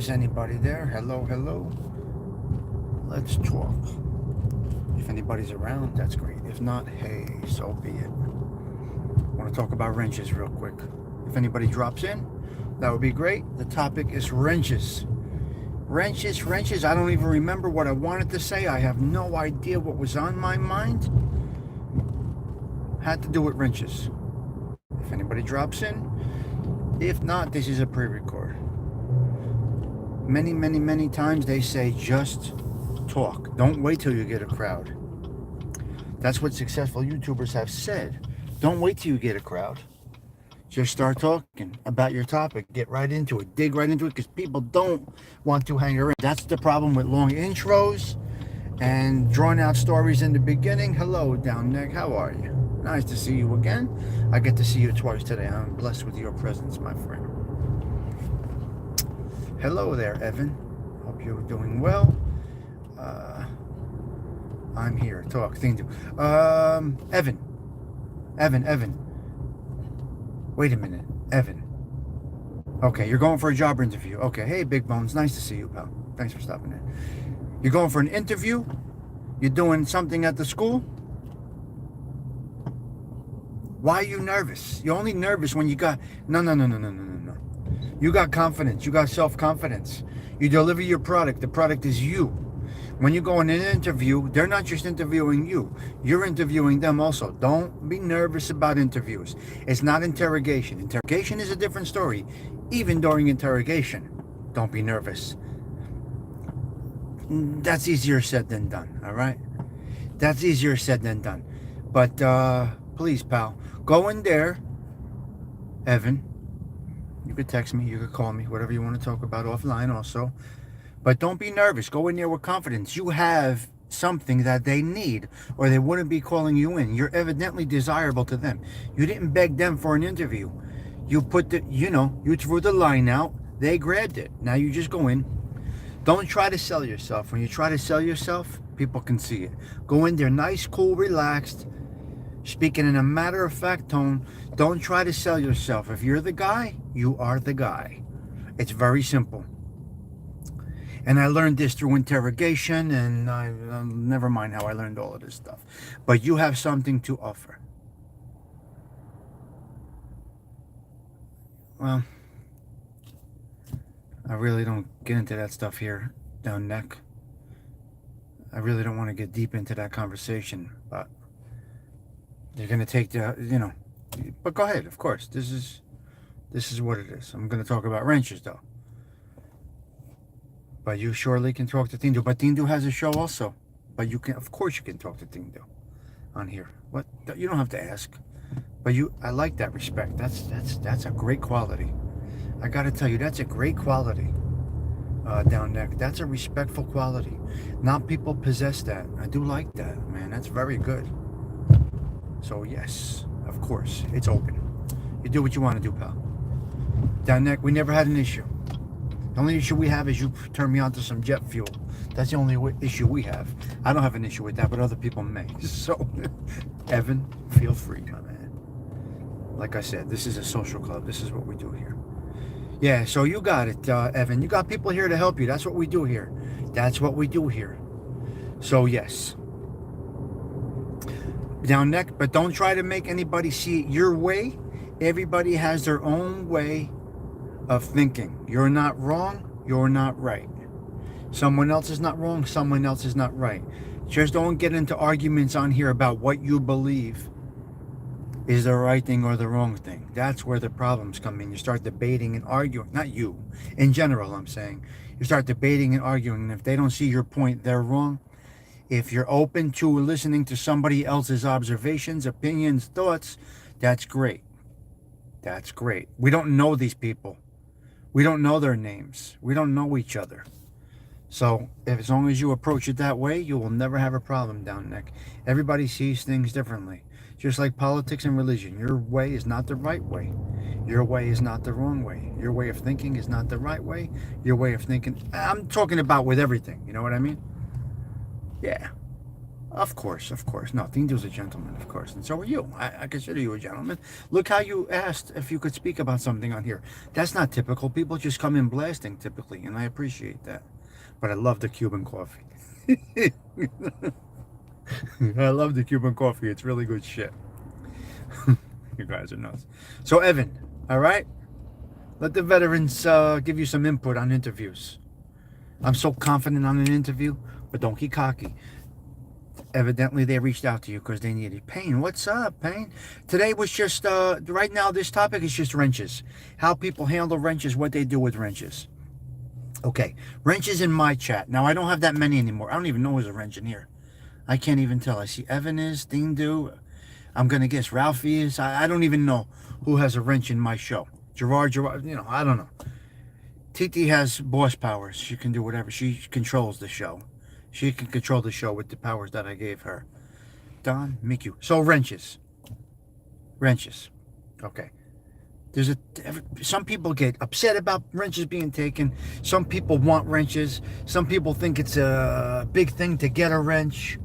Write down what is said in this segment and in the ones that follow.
Is anybody there? Hello, hello. Let's talk. If anybody's around, that's great. If not, hey, so be it. I want to talk about wrenches real quick. If anybody drops in, that would be great. The topic is wrenches. Wrenches. I don't even remember what I wanted to say. I have no idea what was on my mind. Had to do with wrenches. If anybody drops in, if not, this is a pre-record. Many times they say just talk. Don't wait till you get a crowd. That's what successful YouTubers have said. Don't wait till you get a crowd. Just start talking about your topic. Get right into it. Dig right into it because people don't want to hang around. That's the problem with long intros and drawn out stories in the beginning. Hello, Down Neck. How are you? Nice to see you again. I get to see you twice today. I'm blessed with your presence, my friend. Hello there, Evan. Hope you're doing well. I'm here. Talk. Thing to. Evan. Wait a minute. Evan. Okay, you're going for a job interview. Okay. Hey, Big Bones. Nice to see you, pal. Thanks for stopping in. You're going for an interview? You're doing something at the school? Why are you nervous? You're only nervous when you got... No. You got confidence. You got self-confidence. You deliver your product. The product is you. When you go in an interview, they're not just interviewing you. You're interviewing them also. Don't be nervous about interviews. It's not interrogation. Interrogation is a different story. Even during interrogation, don't be nervous. That's easier said than done, all right? That's easier said than done. But please, pal, go in there. Evan, you could text me, you could call me, whatever you want to talk about offline also. But don't be nervous. Go in there with confidence. You have something that they need, or they wouldn't be calling you in. You're evidently desirable to them. You didn't beg them for an interview. You put the, you threw the line out. They grabbed it. Now you just go in. Don't try to sell yourself. When you try to sell yourself, people can see it. Go in there nice, cool, relaxed, speaking in a matter-of-fact tone. Don't try to sell yourself. If you're the guy, you are the guy. It's very simple. And I learned this through interrogation, and I'll never mind how I learned all of this stuff. But you have something to offer. Well, I really don't get into that stuff here, Down Neck. I really don't want to get deep into that conversation, but you're going to take the, but go ahead, of course. This is what it is. I'm going to talk about wrenches, though. But you surely can talk to Tindu. But Tindu has a show also. But you can, of course, you can talk to Tindu on here. What? You don't have to ask. But I like that respect. That's a great quality. I got to tell you, that's a great quality. Down Neck. That's a respectful quality. Not people possess that. I do like that, man. That's very good. So yes, of course, it's open. You do what you want to do, pal. Down Neck, we never had an issue. The only issue we have is you turn me on to some jet fuel. That's the only issue we have. I don't have an issue with that, but other people may. So, Evan, feel free, my man. Like I said, this is a social club. This is what we do here. Yeah, so you got it, Evan. You got people here to help you. That's what we do here. That's what we do here. So, yes. Down Neck, but don't try to make anybody see it your way. Everybody has their own way of thinking. You're not wrong, you're not right. Someone else is not wrong, someone else is not right. Just don't get into arguments on here about what you believe is the right thing or the wrong thing. That's where the problems come in. You start debating and arguing. Not you, in general, I'm saying. You start debating and arguing, and if they don't see your point, they're wrong. If you're open to listening to somebody else's observations, opinions, thoughts, that's great. That's great. We don't know these people. We don't know their names. We don't know each other. So, as long as you approach it that way, you will never have a problem, Down Neck. Everybody sees things differently. Just like politics and religion. Your way is not the right way. Your way is not the wrong way. Your way of thinking is not the right way. Your way of thinking... I'm talking about with everything. You know what I mean? Yeah. Of course, of course. No, Tindu's a gentleman, of course. And so are you. I consider you a gentleman. Look how you asked if you could speak about something on here. That's not typical. People just come in blasting typically, and I appreciate that. But I love the Cuban coffee. I love the Cuban coffee. It's really good shit. You guys are nuts. So, Evan, all right? Let the veterans give you some input on interviews. I'm so confident on an interview, but don't get cocky. Evidently, they reached out to you because they needed. Payne, what's up, Payne? Today was just, right now, this topic is just wrenches. How people handle wrenches, what they do with wrenches. Okay, wrenches in my chat. Now, I don't have that many anymore. I don't even know who's a wrench in here. I can't even tell. I see Evan is, Dindu. I'm going to guess Ralphie is. I don't even know who has a wrench in my show. Gerard, you know, I don't know. Titi has boss powers. She can do whatever. She controls the show. She can control the show with the powers that I gave her. Don, Miku. So wrenches. Wrenches. Okay. Some people get upset about wrenches being taken. Some people want wrenches. Some people think it's a big thing to get a wrench.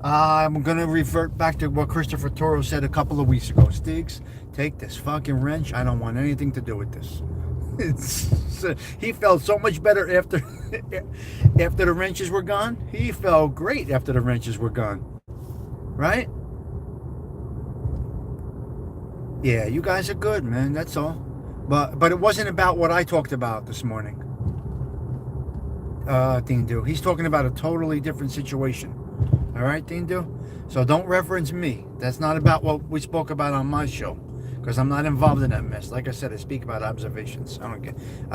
I'm going to revert back to what Christopher Toro said a couple of weeks ago. Stiggs, take this fucking wrench. I don't want anything to do with this. He felt so much better after the wrenches were gone. He felt great after the wrenches were gone. Right? Yeah, you guys are good, man. That's all. But it wasn't about what I talked about this morning. Dindu. He's talking about a totally different situation. All right, Dindu? So don't reference me. That's not about what we spoke about on my show. Because I'm not involved in that mess. Like I said, I speak about observations. I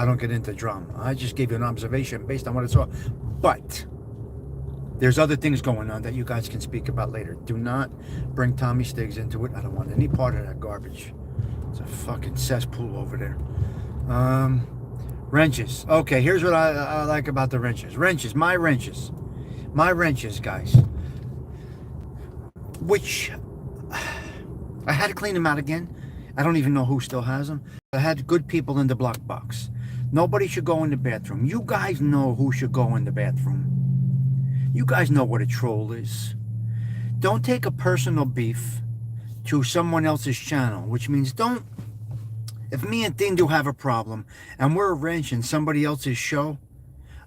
don't get into drama. I just gave you an observation based on what I saw. But there's other things going on that you guys can speak about later. Do not bring Tommy Stiggs into it. I don't want any part of that garbage. It's a fucking cesspool over there. Wrenches. Okay, here's what I like about the wrenches. Wrenches, my wrenches. My wrenches, guys. Which I had to clean them out again. I don't even know who still has them. I had good people in the block box. Nobody should go in the bathroom. You guys know who should go in the bathroom. You guys know what a troll is. Don't take a personal beef to someone else's channel, which means don't. If me and Dindu have a problem and we're a wrench in somebody else's show,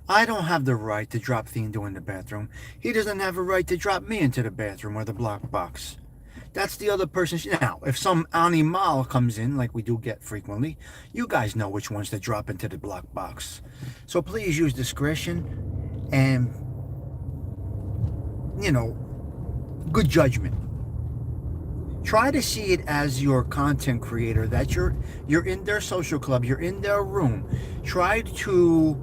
I don't have the right to drop Dindu in the bathroom. He doesn't have a right to drop me into the bathroom or the block box. That's the other person's. Now, if some animal comes in, like we do get frequently, you guys know which ones to drop into the block box. So please use discretion and, you know, good judgment. Try to see it as your content creator, that you're in their social club, you're in their room. Try to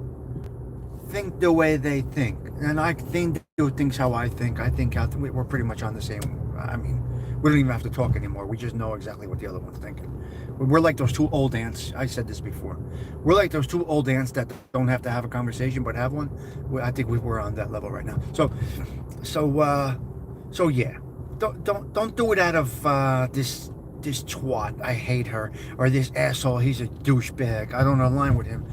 think the way they think. And I think Dindu thinks how I think. I think we're pretty much on the same, I mean, we don't even have to talk anymore. We just know exactly what the other one's thinking. We're like those two old ants. I said this before. We're like those two old ants that don't have to have a conversation but have one. I think we're on that level right now. So yeah. Don't do it out of this twat. I hate her, or this asshole. He's a douchebag. I don't align with him.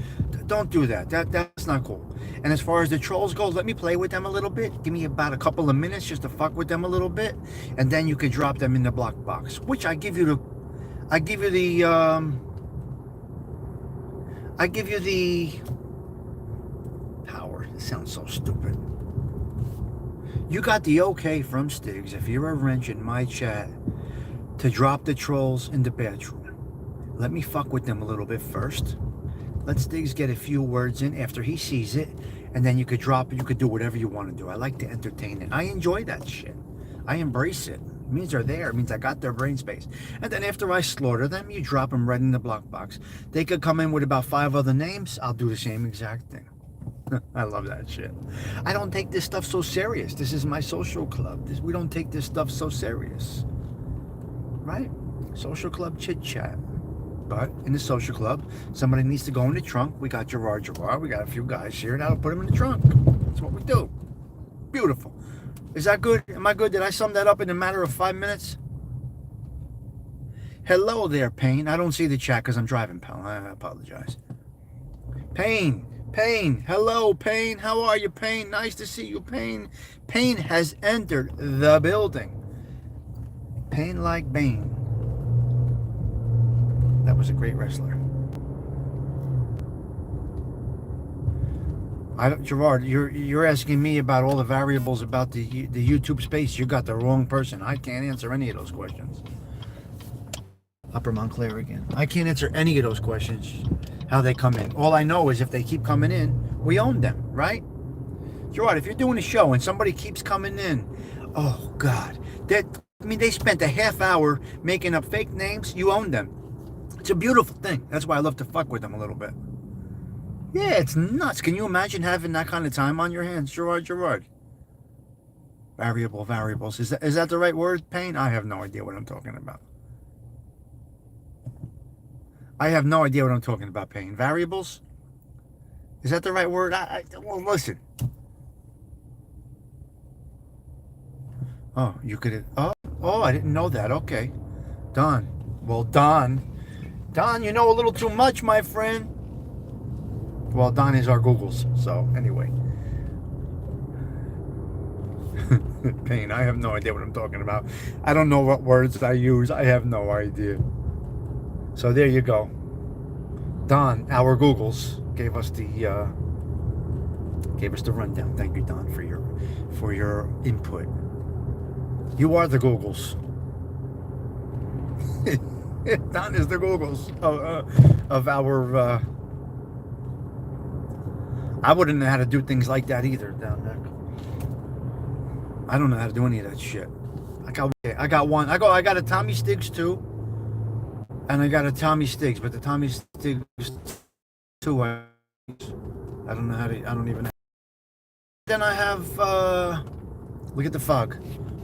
Don't do that. That's not cool. And as far as the trolls go, let me play with them a little bit. Give me about a couple of minutes just to fuck with them a little bit, and then you could drop them in the block box. Which I give you the power. It sounds so stupid. You got the okay from Stiggs, if you're a wrench in my chat, to drop the trolls in the bathroom. Let me fuck with them a little bit first. Let Stiggs get a few words in after he sees it, and then you could drop it. You could do whatever you want to do. I like to entertain it. I enjoy that shit. I embrace it. It means they're there. It means I got their brain space. And then after I slaughter them, you drop them right in the block box. They could come in with about 5 other names. I'll do the same exact thing. I love that shit. I don't take this stuff so serious. This is my social club. We don't take this stuff so serious. Right? Social club chit chat. But in the social club, somebody needs to go in the trunk. We got Gerard. We got a few guys here. That'll put them in the trunk. That's what we do. Beautiful. Is that good? Am I good? Did I sum that up in a matter of 5 minutes? Hello there, Payne. I don't see the chat because I'm driving, pal. I apologize. Payne, Payne, hello, Payne. How are you, Payne? Nice to see you, Payne. Payne has entered the building. Payne like Bane. That was a great wrestler. Gerard, you're asking me about all the variables about the YouTube space. You got the wrong person. I can't answer any of those questions. Upper Montclair again. I can't answer any of those questions. How they come in. All I know is if they keep coming in, we own them, right? Gerard, if you're doing a show and somebody keeps coming in, oh God, they spent a half hour making up fake names. You own them. It's a beautiful thing. That's why I love to fuck with them a little bit. Yeah, it's nuts. Can you imagine having that kind of time on your hands, Gerard? Variables. Is that the right word, Payne? I have no idea what I'm talking about. I have no idea what I'm talking about, Payne. Variables? Is that the right word? Well, listen. Oh, you could. Oh, I didn't know that. Okay, Don. Well, Don, you know a little too much, my friend. Well, Don is our Googles. So anyway, Payne. I have no idea what I'm talking about. I don't know what words I use. I have no idea. So there you go. Don, our Googles, gave us the rundown. Thank you, Don, for your input. You are the Googles. Don is the Googles of our. I wouldn't know how to do things like that either down there. I don't know how to do any of that shit. I got a Tommy Stiggs too. And I got a Tommy Stiggs, but the Tommy Stiggs 2, I don't know how to, I don't even know. Then I have, look at the fog.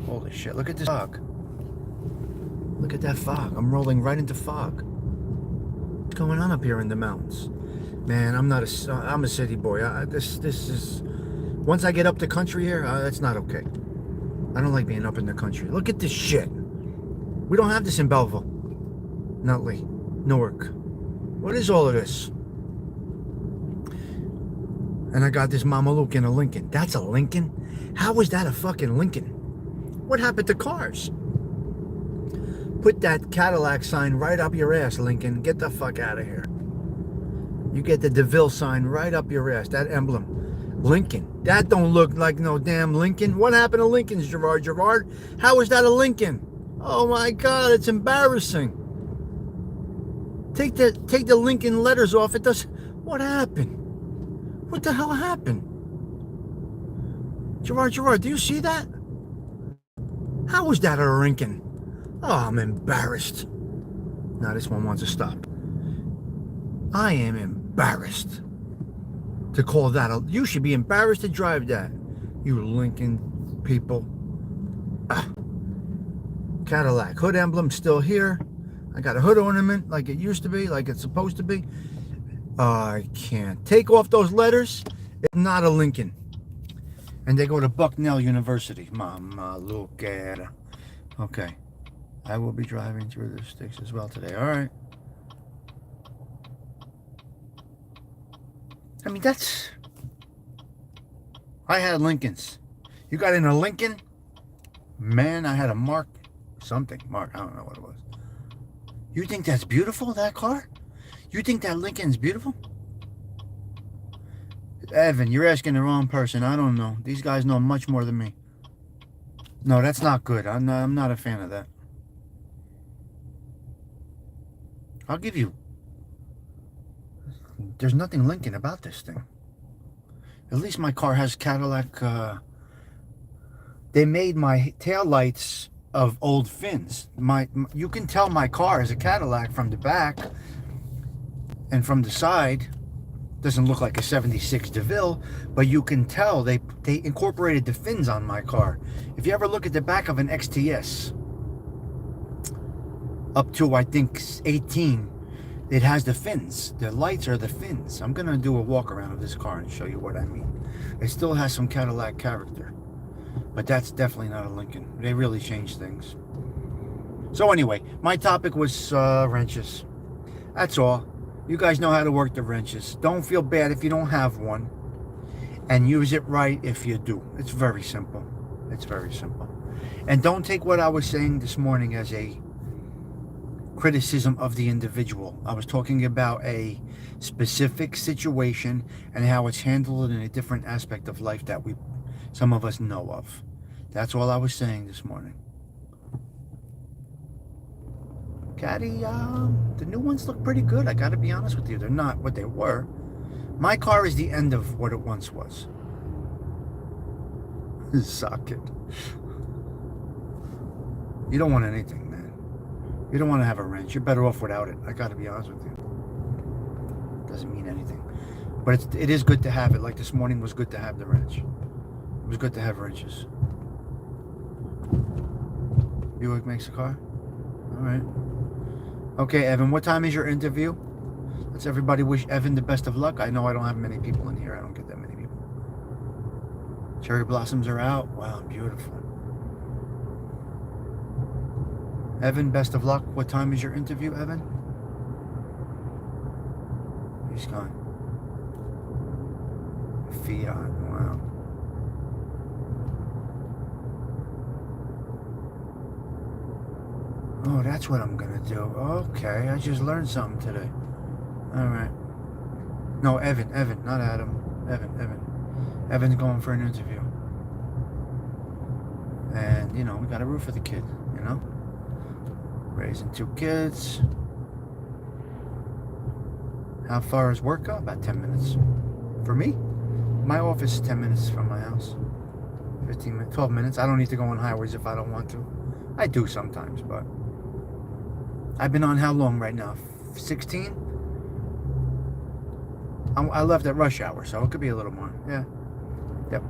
Holy shit, look at this fog. Look at that fog. I'm rolling right into fog. What's going on up here in the mountains? Man, I'm a city boy. This is, once I get up the country here, that's not okay. I don't like being up in the country. Look at this shit. We don't have this in Belleville. Nutley, Newark. What is all of this? And I got this Mama Luke in a Lincoln. That's a Lincoln? How was that a fucking Lincoln? What happened to cars? Put that Cadillac sign right up your ass, Lincoln. Get the fuck out of here. You get the DeVille sign right up your ass. That emblem. Lincoln. That don't look like no damn Lincoln. What happened to Lincolns, Gerard? How is that a Lincoln? Oh my God, it's embarrassing. Take the Lincoln letters off. It does. What happened? What the hell happened? Gerard, do you see that? How was that a Lincoln? Oh, I'm embarrassed. Now this one wants to stop. I am embarrassed to call that a. You should be embarrassed to drive that. You Lincoln people. Cadillac hood emblem still here. I got a hood ornament like it used to be, like it's supposed to be. I can't. Take off those letters. It's not a Lincoln. And they go to Bucknell University. Mama, look at her. Okay. I will be driving through the sticks as well today. All right. I mean, I had Lincolns. You got in a Lincoln? Man, I had a Mark. Something. Mark, I don't know what it was. You think that's beautiful, that car? You think that Lincoln's beautiful? Evan, you're asking the wrong person. I don't know. These guys know much more than me. No, that's not good. I'm not a fan of that. I'll give you. There's nothing Lincoln about this thing. At least my car has Cadillac. They made my taillights of old fins. You can tell my car is a Cadillac from the back and from the side. Doesn't look like a 76 DeVille, but you can tell they incorporated the fins on my car. If you ever look at the back of an XTS up to I think 18, it has the fins. The lights are the fins. I'm gonna do a walk around of this car and show you what I mean. It still has some Cadillac character, but that's definitely not a Lincoln. They really changed things. So anyway, my topic was wrenches. That's all. You guys know how to work the wrenches. Don't feel bad if you don't have one, and use it right if you do. It's very simple. It's very simple. And don't take what I was saying this morning as a criticism of the individual. I was talking about a specific situation and how it's handled in a different aspect of life that some of us know of. That's all I was saying this morning. Caddy, the new ones look pretty good. I gotta be honest with you. They're not what they were. My car is the end of what it once was. Suck it. You don't want anything, man. You don't want to have a wrench. You're better off without it. I gotta be honest with you. Doesn't mean anything. But it is good to have it. Like this morning was good to have the wrench. It was good to have wrenches. Buick makes a car? Alright. Okay, Evan, what time is your interview? Let's everybody wish Evan the best of luck. I know I don't have many people in here. I don't get that many people. Cherry blossoms are out. Wow, beautiful. Evan, best of luck. What time is your interview, Evan? He's gone. Fiat, wow. Oh, that's what I'm gonna do. Okay, I just learned something today. Alright. No, Evan, not Adam. Evan. Evan's going for an interview. And, you know, we gotta root for the kid, you know? Raising 2 kids. How far is work go? About 10 minutes. For me, my office is 10 minutes from my house. 15 minutes, 12 minutes. I don't need to go on highways if I don't want to. I do sometimes, but I've been on how long right now? 16? I left at rush hour, so it could be a little more. Yeah. Yep.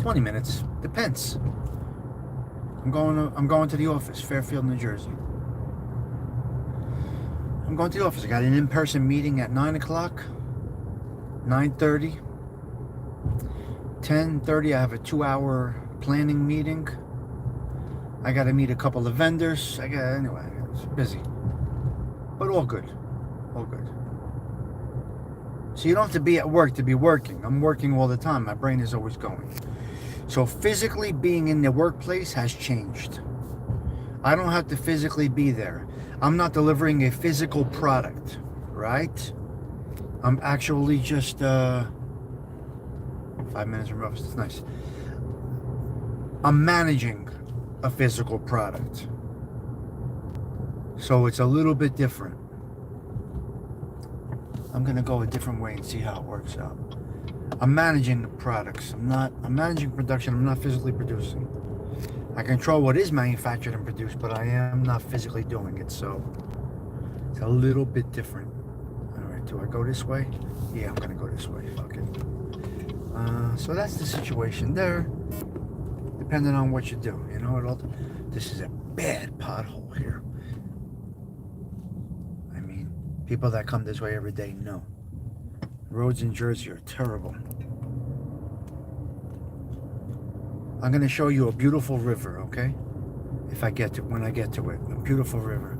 20 minutes. Depends. I'm going to the office, Fairfield, New Jersey. I'm going to the office. I got an in-person meeting at 9 o'clock, 9:30, 10:30. I have a 2-hour planning meeting. I got to meet a couple of vendors. Anyway, it's busy, but all good. All good. So you don't have to be at work to be working. I'm working all the time. My brain is always going. So physically being in the workplace has changed. I don't have to physically be there. I'm not delivering a physical product, right? I'm actually just 5 minutes from office. It's nice. I'm managing a physical product. So it's a little bit different. I'm gonna go a different way and see how it works out. I'm managing the products. I'm managing production. I'm not physically producing. I control what is manufactured and produced, but I am not physically doing it, so it's a little bit different. Alright, do I go this way? Yeah, I'm gonna go this way. Fuck it. So that's the situation there. Depending on what you do, you know, this is a bad pothole here. I mean, people that come this way every day know. Roads in Jersey are terrible. I'm going to show you a beautiful river, okay? When I get to it. A beautiful river.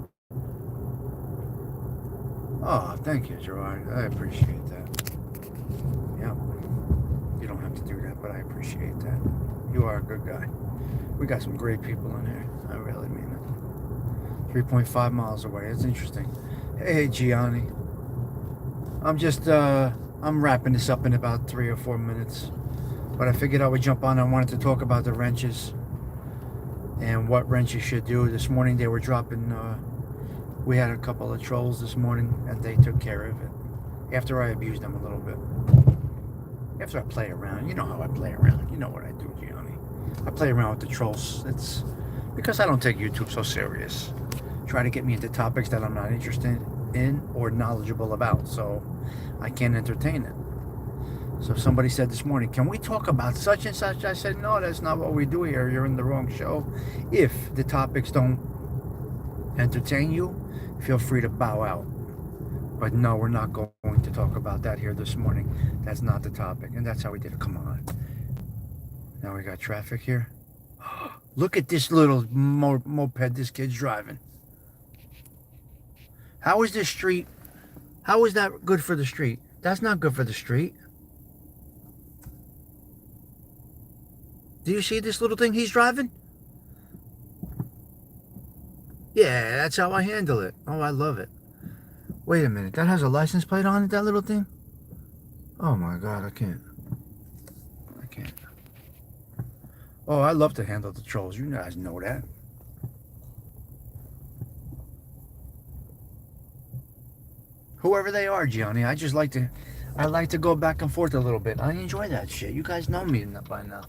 Oh, thank you, Gerard. I appreciate that. Yeah. You don't have to do that, but I appreciate that. You are a good guy. We got some great people in here. I really mean it. 3.5 miles away. It's interesting. Hey, Gianni. I'm wrapping this up in about 3 or 4 minutes. But I figured I would jump on. I wanted to talk about the wrenches and what wrenches should do. This morning they were dropping, we had a couple of trolls this morning and they took care of it. After I abused them a little bit. After I play around. You know how I play around. You know what I do, Gianni. I play around with the trolls. It's because I don't take YouTube so serious. Try to get me into topics that I'm not interested in or knowledgeable about. So I can't entertain it. So somebody said this morning, can we talk about such and such? I said, no, that's not what we do here. You're in the wrong show. If the topics don't entertain you, feel free to bow out. But no, we're not going to talk about that here this morning. That's not the topic. And that's how we did it. Come on. Now we got traffic here. Look at this little moped this kid's driving. How is this street? How is that good for the street? That's not good for the street. Do you see this little thing he's driving? Yeah, that's how I handle it. Oh, I love it. Wait a minute. That has a license plate on it, that little thing? Oh my God, I can't. I can't. Oh, I love to handle the trolls. You guys know that. Whoever they are, Gianni, I like to go back and forth a little bit. I enjoy that shit. You guys know me by now.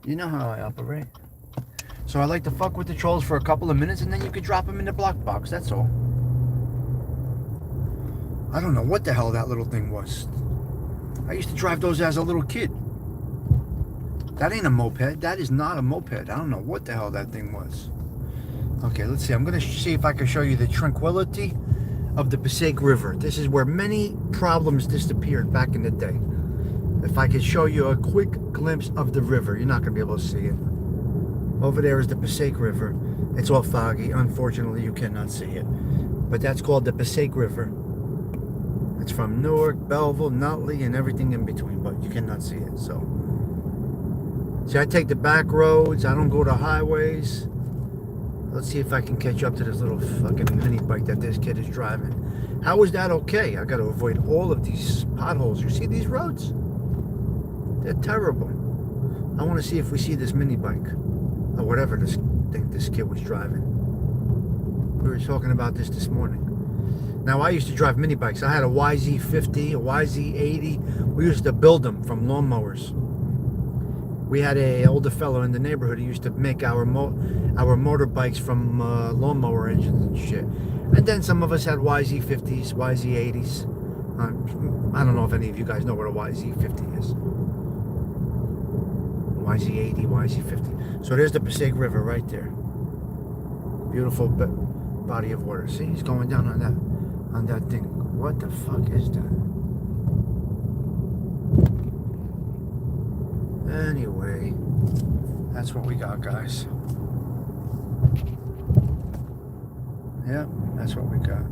You know how I operate. So I like to fuck with the trolls for a couple of minutes, and then you could drop them in the block box. That's all. I don't know what the hell that little thing was. I used to drive those as a little kid. That ain't a moped. That is not a moped. I don't know what the hell that thing was. Okay, let's see. I'm going to see if I can show you the tranquility of the Passaic River. This is where many problems disappeared back in the day. If I could show you a quick glimpse of the river, you're not going to be able to see it. Over there is the Passaic River. It's all foggy. Unfortunately, you cannot see it. But that's called the Passaic River. It's from Newark, Belleville, Nutley, and everything in between, but you cannot see it. So, see, I take the back roads. I don't go to highways. Let's see if I can catch up to this little fucking mini bike that this kid is driving. How is that okay? I got to avoid all of these potholes. You see these roads? They're terrible. I want to see if we see this mini bike or whatever this thing this kid was driving. We were talking about this morning. Now, I used to drive mini bikes. I had a YZ50, a YZ80. We used to build them from lawnmowers. We had an older fellow in the neighborhood who used to make our motorbikes from lawnmower engines and shit. And then some of us had YZ50s, YZ80s. I don't know if any of you guys know what a YZ50 is. YZ80, YZ50. So there's the Passaic River right there. Beautiful body of water. See, he's going down on that thing. What the fuck is that? Anyway, that's what we got, guys. Yeah, that's what we got.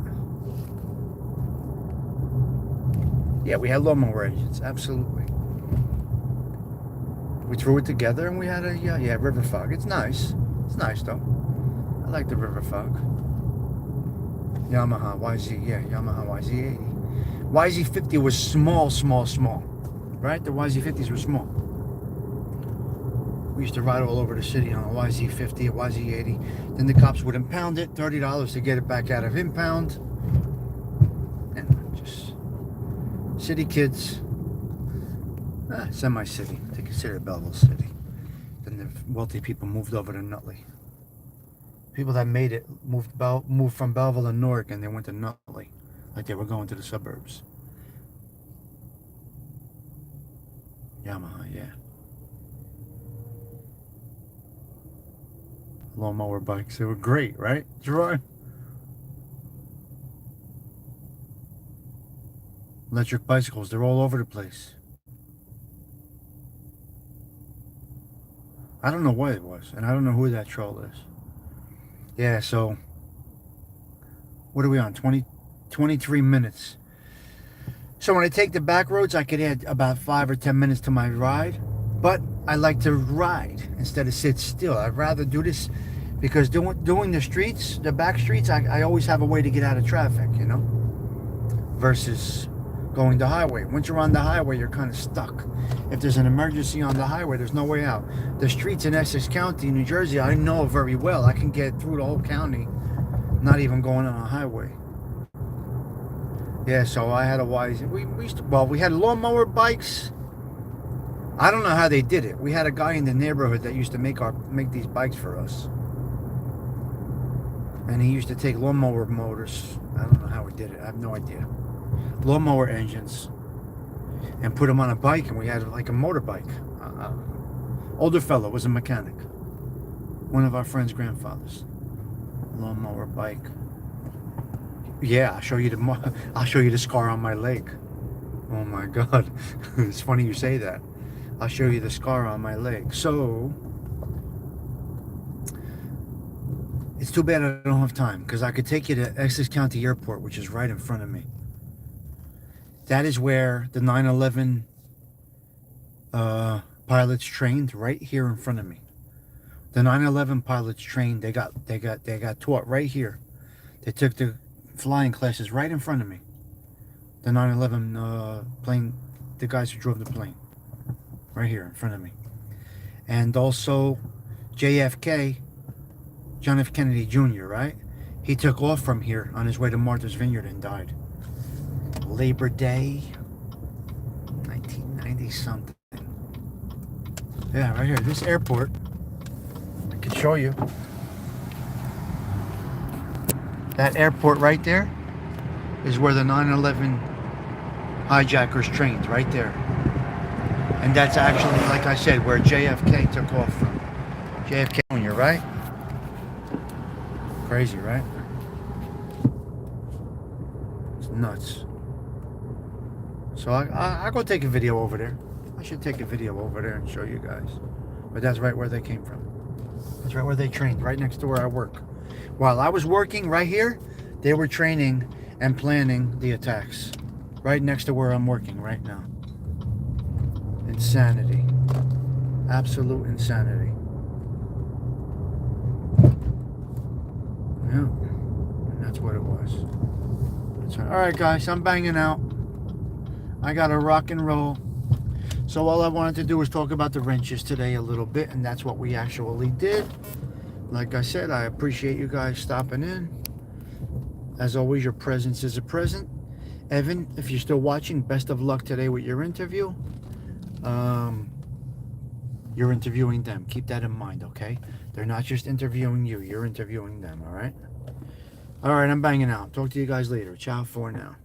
Yeah, we had lawnmower engines, absolutely. We threw it together and we had a river fog. It's nice. It's nice though. I like the river fog. Yamaha YZ80. YZ50 was small. Right? The YZ50s were small. We used to ride all over the city on a YZ50, a YZ80. Then the cops would impound it, $30 to get it back out of impound. And just city kids. Semi-city. They consider Belleville city. Then the wealthy people moved over to Nutley. People that made it moved from Belleville and Newark, and they went to Nutley, like they were going to the suburbs. Yamaha, yeah. Lawnmower bikes, they were great, right, Gerard? Electric bicycles, they're all over the place. I don't know what it was, and I don't know who that troll is. Yeah, so what are we on? 23 minutes. So when I take the back roads, I could add about 5 or 10 minutes to my ride. But I like to ride instead of sit still. I'd rather do this because doing the streets, the back streets, I always have a way to get out of traffic, you know, versus going the highway. Once you're on the highway, you're kind of stuck. If there's an emergency on the highway, there's no way out. The streets in Essex County, New Jersey, I know very well. I can get through the whole county, not even going on a highway. Yeah, so I had a YZ. We had lawnmower bikes. I don't know how they did it. We had a guy in the neighborhood that used to make these bikes for us. And he used to take lawnmower motors. I don't know how he did it. I have no idea. Lawnmower engines. And put them on a bike, and we had like a motorbike. Older fellow was a mechanic. One of our friend's grandfathers. Lawnmower bike. Yeah, I'll show you the scar on my leg. Oh my God. It's funny you say that. I'll show you the scar on my leg. So It's too bad I don't have time, because I could take you to Essex County Airport, which is right in front of me. That is where the 9/11 pilots trained, right here in front of me. The 9/11 pilots trained. They got taught right here. They took the flying classes right in front of me. The 9/11 plane, the guys who drove the plane, right here in front of me. And also JFK, John F. Kennedy Jr., right? He took off from here on his way to Martha's Vineyard and died. Labor Day, 1990 something. Yeah, right here. This airport, I can show you. That airport right there is where the 9/11 hijackers trained, right there. And that's actually, like I said, where JFK took off from. JFK Jr., right? Crazy, right? It's nuts. So I'll go take a video over there. I should take a video over there and show you guys. But that's right where they came from. That's right where they trained, right next to where I work. While I was working right here, they were training and planning the attacks. Right next to where I'm working right now. Insanity. Absolute insanity. Yeah. And that's what it was. That's right. Alright guys, I'm banging out. I gotta rock and roll. So all I wanted to do was talk about the wrenches today a little bit, and that's what we actually did. Like I said, I appreciate you guys stopping in. As always, your presence is a present. Evan, if you're still watching, best of luck today with your interview. You're interviewing them. Keep that in mind, okay? They're not just interviewing you. You're interviewing them, all right? All right, I'm banging out. Talk to you guys later. Ciao for now.